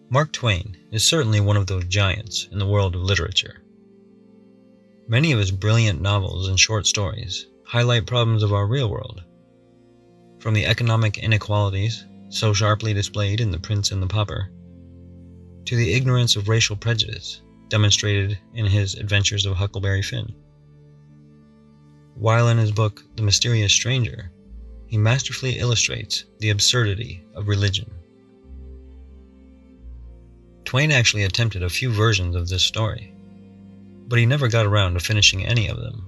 Mark Twain is certainly one of those giants in the world of literature. Many of his brilliant novels and short stories highlight problems of our real world, from the economic inequalities so sharply displayed in The Prince and the Pauper, to the ignorance of racial prejudice demonstrated in his Adventures of Huckleberry Finn. While in his book The Mysterious Stranger, he masterfully illustrates the absurdity of religion. Twain actually attempted a few versions of this story, but he never got around to finishing any of them.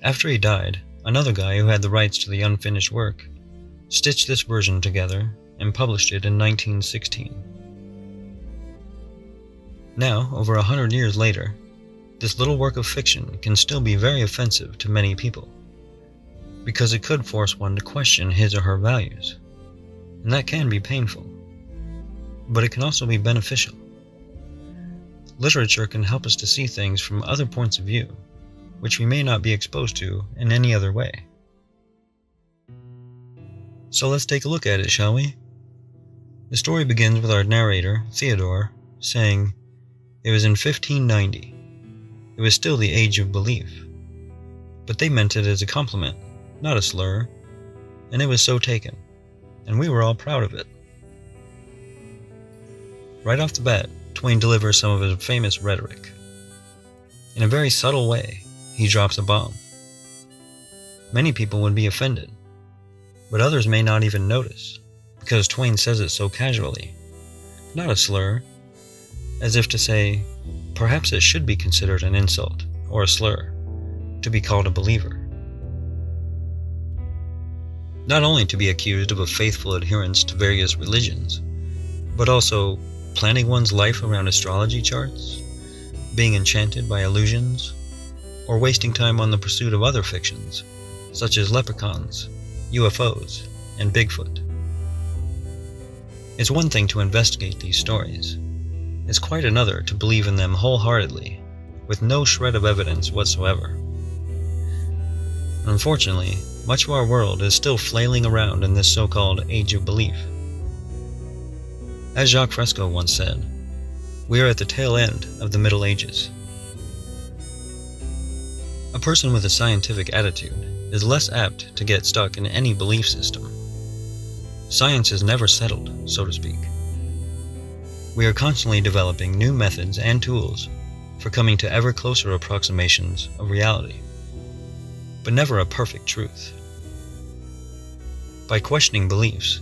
After he died, another guy who had the rights to the unfinished work stitched this version together and published it in 1916. Now, over 100 years later, this little work of fiction can still be very offensive to many people, because it could force one to question his or her values, and that can be painful. But it can also be beneficial. Literature can help us to see things from other points of view, which we may not be exposed to in any other way. So let's take a look at it, shall we? The story begins with our narrator, Theodore, saying, "It was in 1590. It was still the age of belief. But they meant it as a compliment, not a slur, and it was so taken, and we were all proud of it." Right off the bat, Twain delivers some of his famous rhetoric. In a very subtle way, he drops a bomb. Many people would be offended, but others may not even notice, because Twain says it so casually. Not a slur, as if to say, perhaps it should be considered an insult or a slur to be called a believer. Not only to be accused of a faithful adherence to various religions, but also planning one's life around astrology charts, being enchanted by illusions, or wasting time on the pursuit of other fictions, such as leprechauns, UFOs, and Bigfoot. It's one thing to investigate these stories. It's quite another to believe in them wholeheartedly, with no shred of evidence whatsoever. Unfortunately, much of our world is still flailing around in this so-called age of belief. As Jacques Fresco once said, we are at the tail end of the Middle Ages. A person with a scientific attitude is less apt to get stuck in any belief system. Science is never settled, so to speak. We are constantly developing new methods and tools for coming to ever closer approximations of reality, but never a perfect truth. By questioning beliefs,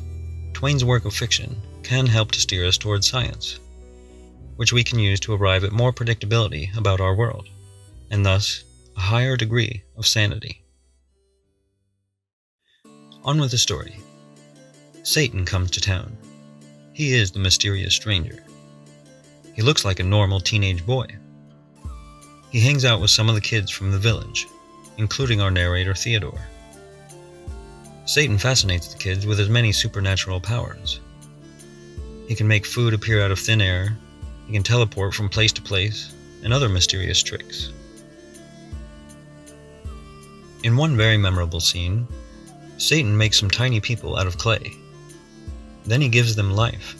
Twain's work of fiction can help to steer us towards science, which we can use to arrive at more predictability about our world, and thus a higher degree of sanity. On with the story. Satan comes to town. He is the mysterious stranger. He looks like a normal teenage boy. He hangs out with some of the kids from the village, including our narrator Theodore. Satan fascinates the kids with his many supernatural powers. He can make food appear out of thin air, he can teleport from place to place, and other mysterious tricks. In one very memorable scene, Satan makes some tiny people out of clay. Then he gives them life.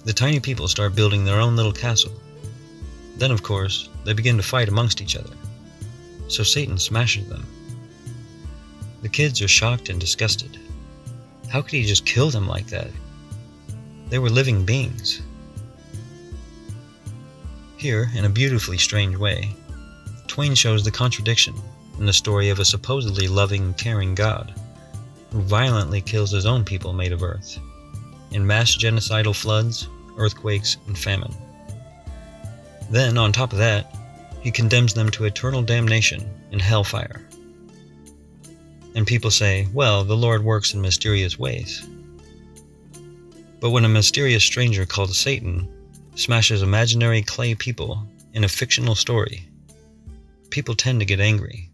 The tiny people start building their own little castle. Then, of course, they begin to fight amongst each other. So Satan smashes them. The kids are shocked and disgusted. How could he just kill them like that? They were living beings. Here, in a beautifully strange way, Twain shows the contradiction in the story of a supposedly loving, caring God who violently kills his own people made of earth, in mass genocidal floods, earthquakes, and famine. Then, on top of that, he condemns them to eternal damnation in hellfire. And people say, well, the Lord works in mysterious ways. But when a mysterious stranger called Satan smashes imaginary clay people in a fictional story, people tend to get angry.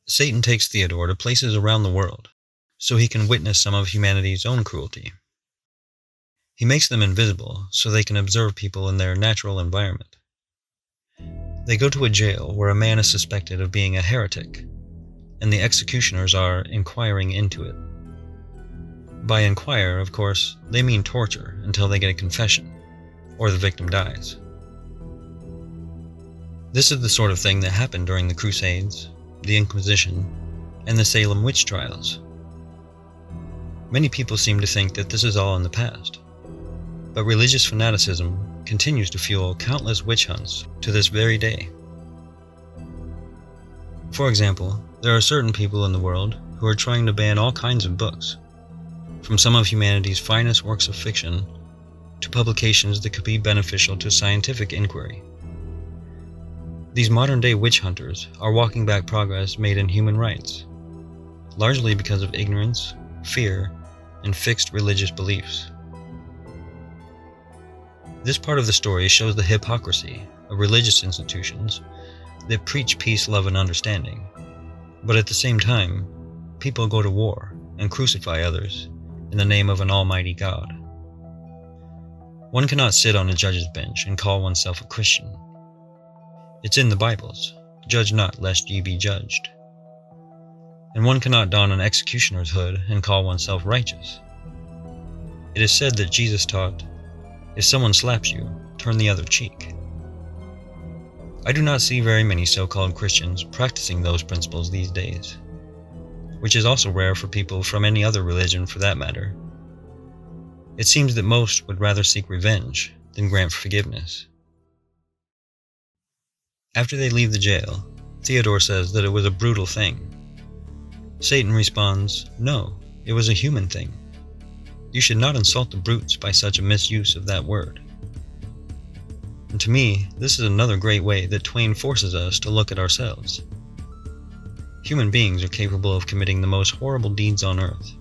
Satan takes Theodore to places around the world so he can witness some of humanity's own cruelty. He makes them invisible so they can observe people in their natural environment. They go to a jail where a man is suspected of being a heretic, and the executioners are inquiring into it. By inquire, of course, they mean torture until they get a confession, or the victim dies. This is the sort of thing that happened during the Crusades, the Inquisition, and the Salem witch trials. Many people seem to think that this is all in the past, but religious fanaticism continues to fuel countless witch hunts to this very day. For example, there are certain people in the world who are trying to ban all kinds of books, from some of humanity's finest works of fiction to publications that could be beneficial to scientific inquiry. These modern-day witch hunters are walking back progress made in human rights, largely because of ignorance, fear, and fixed religious beliefs. This part of the story shows the hypocrisy of religious institutions that preach peace, love, and understanding, but at the same time, people go to war and crucify others in the name of an almighty God. One cannot sit on a judge's bench and call oneself a Christian. It's in the Bibles, "Judge not, lest ye be judged." And one cannot don an executioner's hood and call oneself righteous. It is said that Jesus taught, "If someone slaps you, turn the other cheek." I do not see very many so-called Christians practicing those principles these days, which is also rare for people from any other religion for that matter. It seems that most would rather seek revenge than grant forgiveness. After they leave the jail, Theodore says that it was a brutal thing. Satan responds, "No, it was a human thing. You should not insult the brutes by such a misuse of that word." And to me, this is another great way that Twain forces us to look at ourselves. Human beings are capable of committing the most horrible deeds on earth,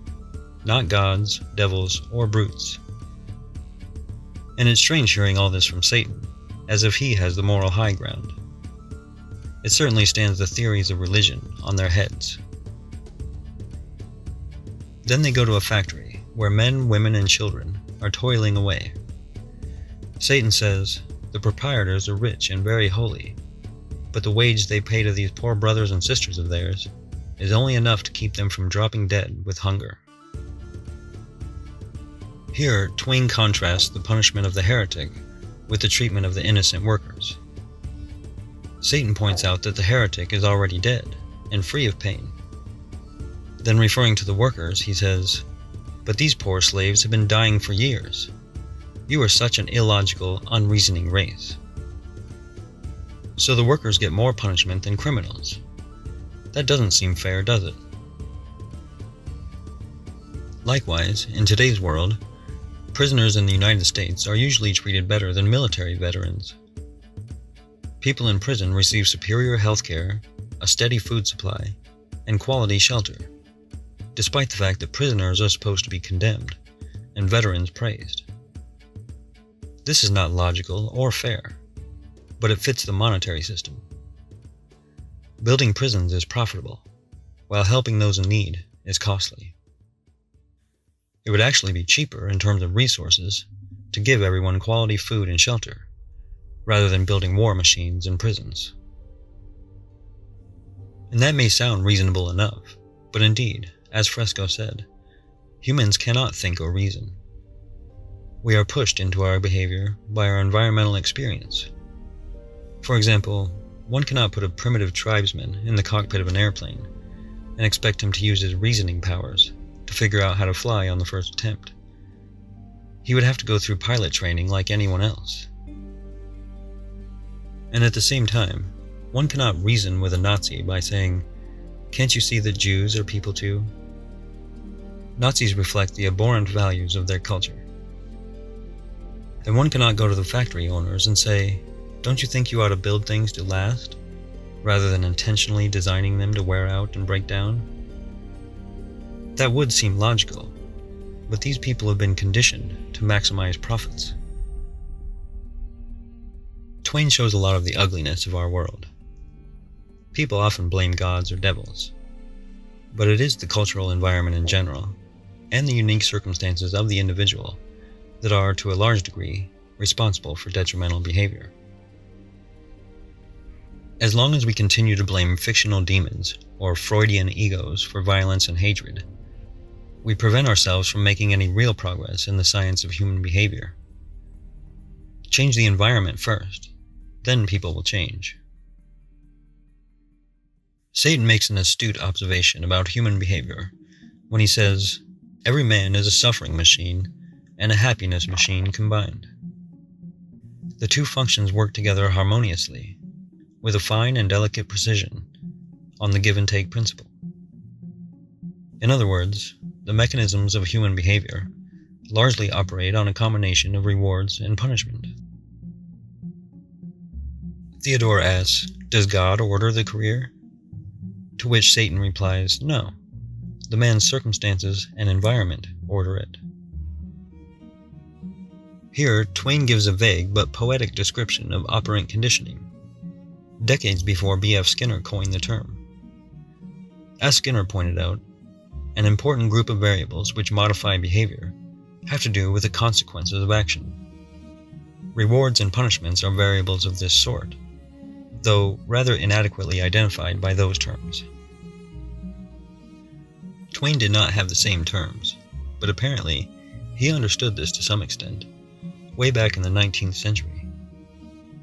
not gods, devils, or brutes. And it's strange hearing all this from Satan, as if he has the moral high ground. It certainly stands the theories of religion on their heads. Then they go to a factory where men, women, and children are toiling away. Satan says, "The proprietors are rich and very holy, but the wage they pay to these poor brothers and sisters of theirs is only enough to keep them from dropping dead with hunger." Here, Twain contrasts the punishment of the heretic with the treatment of the innocent workers. Satan points out that the heretic is already dead and free of pain. Then referring to the workers, he says, "But these poor slaves have been dying for years. You are such an illogical, unreasoning race." So the workers get more punishment than criminals. That doesn't seem fair, does it? Likewise, in today's world, prisoners in the United States are usually treated better than military veterans. People in prison receive superior health care, a steady food supply, and quality shelter, despite the fact that prisoners are supposed to be condemned and veterans praised. This is not logical or fair, but it fits the monetary system. Building prisons is profitable, while helping those in need is costly. It would actually be cheaper in terms of resources to give everyone quality food and shelter, rather than building war machines and prisons. And that may sound reasonable enough, but indeed, as Fresco said, humans cannot think or reason. We are pushed into our behavior by our environmental experience. For example, one cannot put a primitive tribesman in the cockpit of an airplane and expect him to use his reasoning powers to figure out how to fly on the first attempt. He would have to go through pilot training like anyone else. And at the same time, one cannot reason with a Nazi by saying, "Can't you see that Jews are people too?" Nazis reflect the abhorrent values of their culture. And one cannot go to the factory owners and say, "Don't you think you ought to build things to last, rather than intentionally designing them to wear out and break down?" That would seem logical, but these people have been conditioned to maximize profits. Twain shows a lot of the ugliness of our world. People often blame gods or devils, but it is the cultural environment in general, and the unique circumstances of the individual, that are, to a large degree, responsible for detrimental behavior. As long as we continue to blame fictional demons or Freudian egos for violence and hatred, we prevent ourselves from making any real progress in the science of human behavior. Change the environment first, then people will change. Satan makes an astute observation about human behavior when he says, "Every man is a suffering machine and a happiness machine combined." The two functions work together harmoniously, with a fine and delicate precision, on the give-and-take principle. In other words, the mechanisms of human behavior largely operate on a combination of rewards and punishment. Theodore asks, "Does God order the career?" To which Satan replies, "No, the man's circumstances and environment order it." Here, Twain gives a vague but poetic description of operant conditioning, decades before B.F. Skinner coined the term. As Skinner pointed out, an important group of variables which modify behavior have to do with the consequences of action. Rewards and punishments are variables of this sort, though rather inadequately identified by those terms. Twain did not have the same terms, but apparently he understood this to some extent, way back in the 19th century,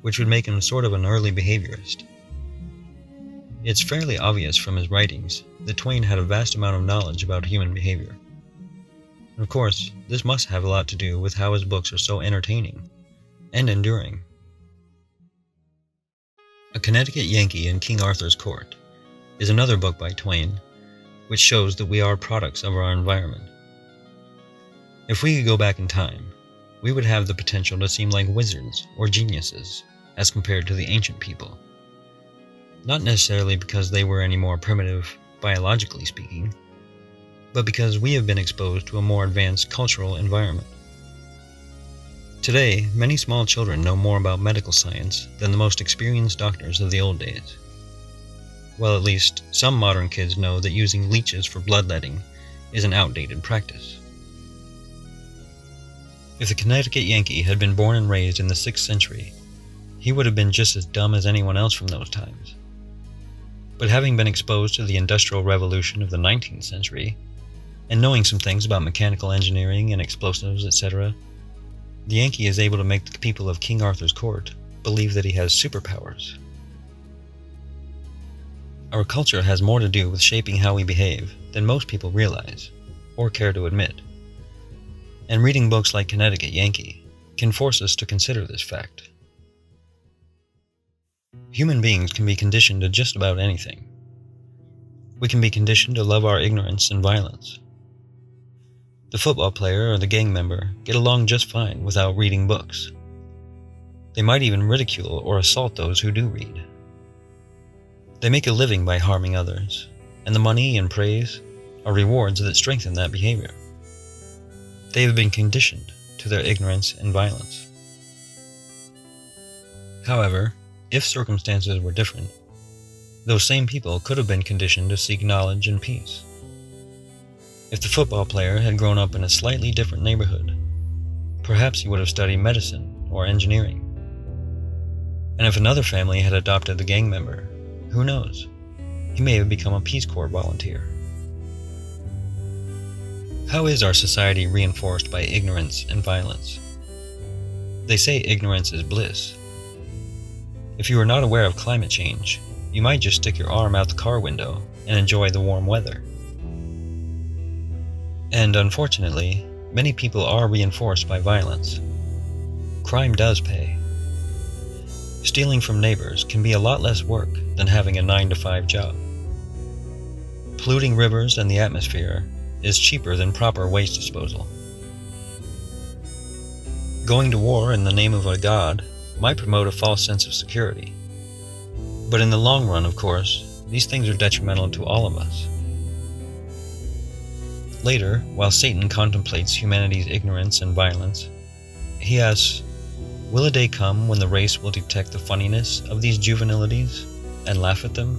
which would make him sort of an early behaviorist. It's fairly obvious from his writings that Twain had a vast amount of knowledge about human behavior. And of course, this must have a lot to do with how his books are so entertaining and enduring. A Connecticut Yankee in King Arthur's Court is another book by Twain, which shows that we are products of our environment. If we could go back in time, we would have the potential to seem like wizards or geniuses as compared to the ancient people. Not necessarily because they were any more primitive, biologically speaking, but because we have been exposed to a more advanced cultural environment. Today, many small children know more about medical science than the most experienced doctors of the old days. Well, at least some modern kids know that using leeches for bloodletting is an outdated practice. If the Connecticut Yankee had been born and raised in the 6th century, he would have been just as dumb as anyone else from those times. But having been exposed to the Industrial Revolution of the 19th century, and knowing some things about mechanical engineering and explosives, etc., the Yankee is able to make the people of King Arthur's court believe that he has superpowers. Our culture has more to do with shaping how we behave than most people realize, or care to admit. And reading books like Connecticut Yankee can force us to consider this fact. Human beings can be conditioned to just about anything. We can be conditioned to love our ignorance and violence. The football player or the gang member get along just fine without reading books. They might even ridicule or assault those who do read. They make a living by harming others, and the money and praise are rewards that strengthen that behavior. They have been conditioned to their ignorance and violence. However, if circumstances were different, those same people could have been conditioned to seek knowledge and peace. If the football player had grown up in a slightly different neighborhood, perhaps he would have studied medicine or engineering. And if another family had adopted the gang member, who knows? He may have become a Peace Corps volunteer. How is our society reinforced by ignorance and violence? They say ignorance is bliss. If you are not aware of climate change, you might just stick your arm out the car window and enjoy the warm weather. And unfortunately, many people are reinforced by violence. Crime does pay. Stealing from neighbors can be a lot less work than having a 9-to-5 job. Polluting rivers and the atmosphere is cheaper than proper waste disposal. Going to war in the name of a god might promote a false sense of security. But in the long run, of course, these things are detrimental to all of us. Later, while Satan contemplates humanity's ignorance and violence, he asks, will a day come when the race will detect the funniness of these juvenilities and laugh at them,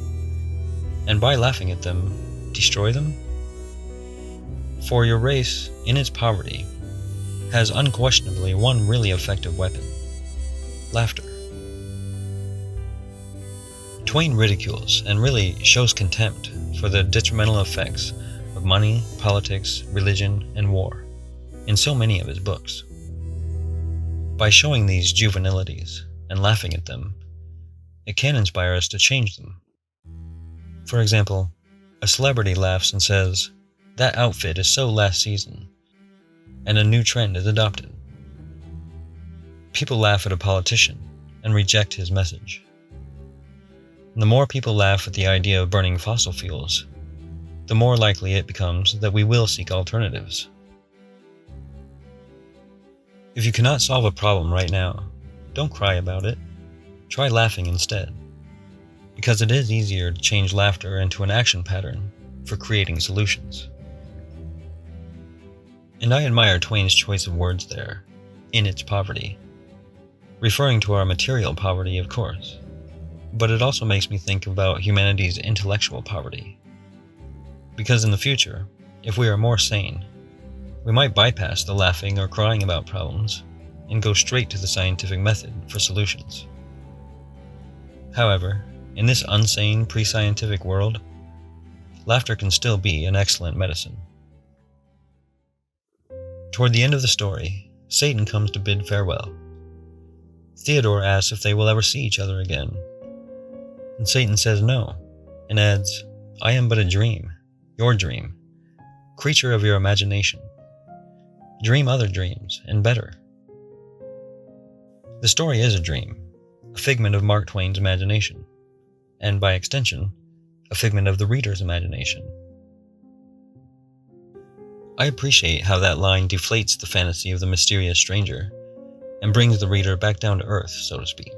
and by laughing at them, destroy them? For your race, in its poverty, has unquestionably one really effective weapon: laughter. Twain ridicules and really shows contempt for the detrimental effects of money, politics, religion, and war in so many of his books. By showing these juvenilities and laughing at them, it can inspire us to change them. For example, a celebrity laughs and says, "That outfit is so last season," and a new trend is adopted. People laugh at a politician and reject his message. The more people laugh at the idea of burning fossil fuels, the more likely it becomes that we will seek alternatives. If you cannot solve a problem right now, don't cry about it. Try laughing instead, because it is easier to change laughter into an action pattern for creating solutions. And I admire Twain's choice of words there, "in its poverty," referring to our material poverty, of course, but it also makes me think about humanity's intellectual poverty. Because in the future, if we are more sane, we might bypass the laughing or crying about problems and go straight to the scientific method for solutions. However, in this unsane, pre-scientific world, laughter can still be an excellent medicine. Toward the end of the story, Satan comes to bid farewell. Theodore asks if they will ever see each other again, and Satan says no, and adds, "I am but a dream, your dream, creature of your imagination. Dream other dreams, and better." The story is a dream, a figment of Mark Twain's imagination, and by extension, a figment of the reader's imagination. I appreciate how that line deflates the fantasy of the mysterious stranger and brings the reader back down to earth, so to speak.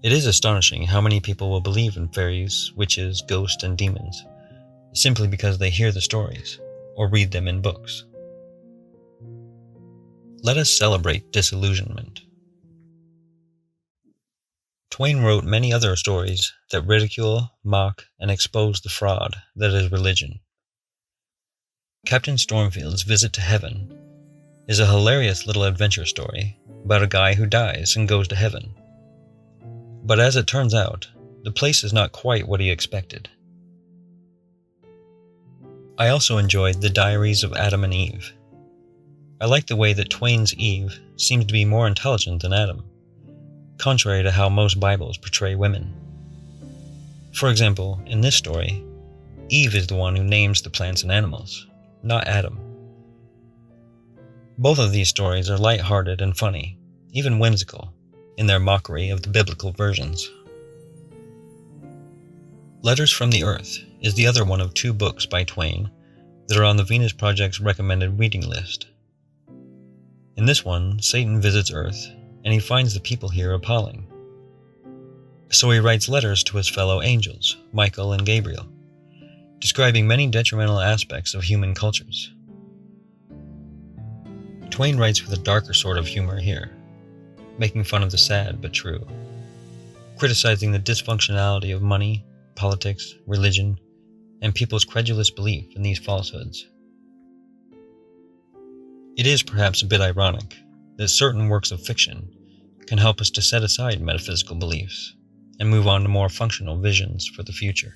It is astonishing how many people will believe in fairies, witches, ghosts, and demons simply because they hear the stories or read them in books. Let us celebrate disillusionment. Twain wrote many other stories that ridicule, mock, and expose the fraud that is religion. Captain Stormfield's Visit to Heaven is a hilarious little adventure story about a guy who dies and goes to heaven. But as it turns out, the place is not quite what he expected. I also enjoyed The Diaries of Adam and Eve. I like the way that Twain's Eve seems to be more intelligent than Adam, contrary to how most Bibles portray women. For example, in this story, Eve is the one who names the plants and animals, not Adam. Both of these stories are light-hearted and funny, even whimsical, in their mockery of the biblical versions. Letters from the Earth is the other one of 2 books by Twain that are on the Venus Project's recommended reading list. In this one, Satan visits Earth, and he finds the people here appalling. So he writes letters to his fellow angels, Michael and Gabriel, describing many detrimental aspects of human cultures. Twain writes with a darker sort of humor here, making fun of the sad but true, criticizing the dysfunctionality of money, politics, religion, and people's credulous belief in these falsehoods. It is perhaps a bit ironic that certain works of fiction can help us to set aside metaphysical beliefs and move on to more functional visions for the future.